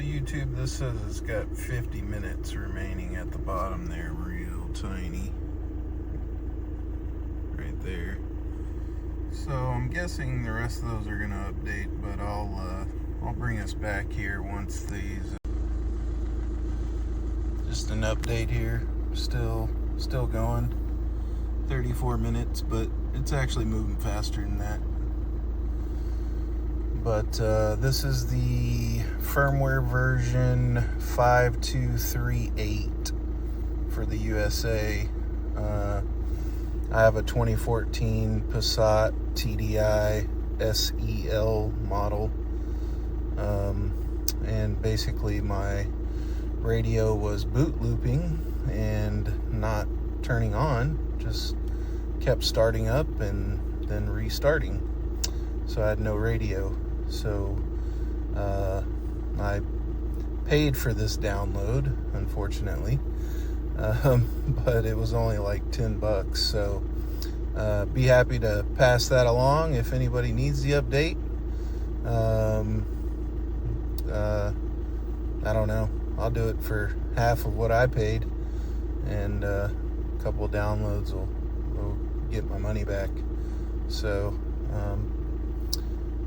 YouTube, this says it's got 50 minutes remaining at the bottom there, real tiny. Right there. So I'm guessing the rest of those are going to update, but I'll bring us back here once these. Just an update here. Still going. 34 minutes, but it's actually moving faster than that. But this is the firmware version 5238 for the USA. I have a 2014 Passat TDI SEL model. And basically my radio was boot looping and not turning on, just kept starting up and then restarting. So I had no radio. So I paid for this download, unfortunately, but it was only like $10. So be happy to pass that along if anybody needs the update. I don't know. I'll do it for half of what I paid, and a couple of downloads will get my money back. So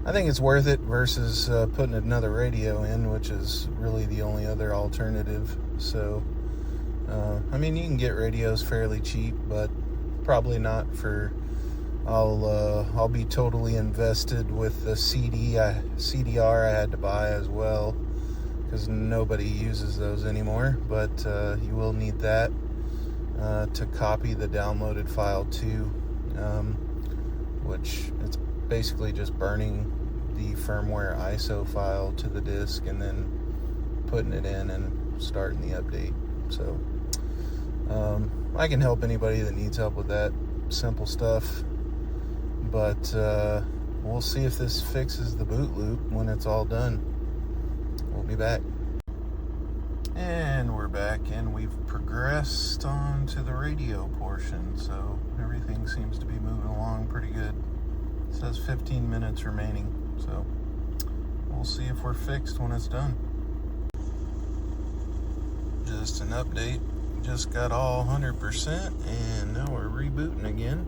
I think it's worth it versus putting another radio in, which is really the only other alternative. So I mean, you can get radios fairly cheap, but probably not for. I'll be totally invested with the CDR I had to buy as well, because nobody uses those anymore. But you will need that to copy the downloaded file to, which it's basically just burning the firmware ISO file to the disk and then putting it in and starting the update. So I can help anybody that needs help with that simple stuff, but we'll see if this fixes the boot loop when it's all done. We'll be back. And we're back, and we've progressed on to the radio portion, so everything seems to be moving along pretty good. It says 15 minutes remaining, so we'll see if we're fixed when it's done. Just an update. Just got all 100%, and now we're rebooting again.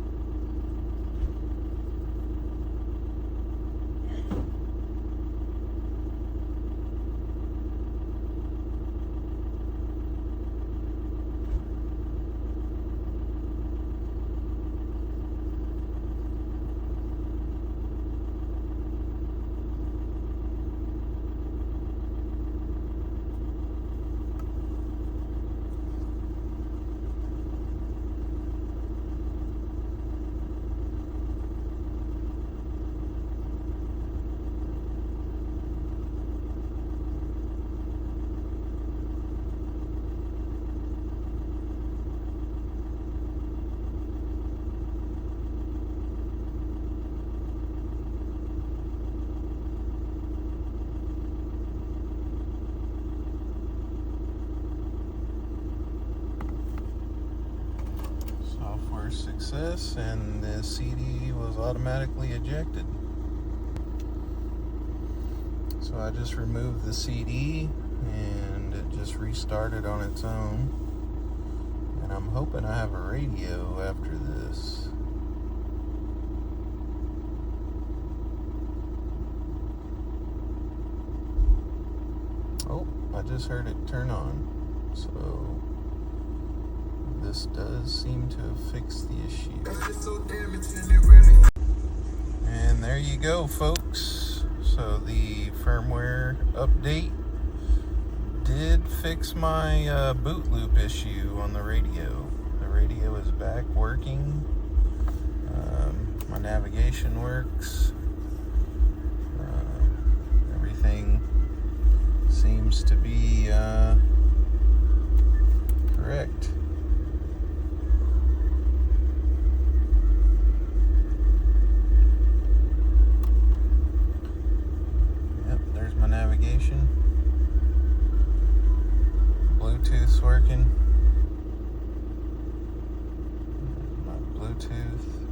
Success, and the CD was automatically ejected. So I just removed the CD and it just restarted on its own, and I'm hoping I have a radio after this. Oh, I just heard it turn on, so this does seem to have fixed the issue. And there you go, folks. So the firmware update did fix my boot loop issue on the radio. The radio is back working. My navigation works. Everything seems to be correct. Navigation, Bluetooth's working, my Bluetooth.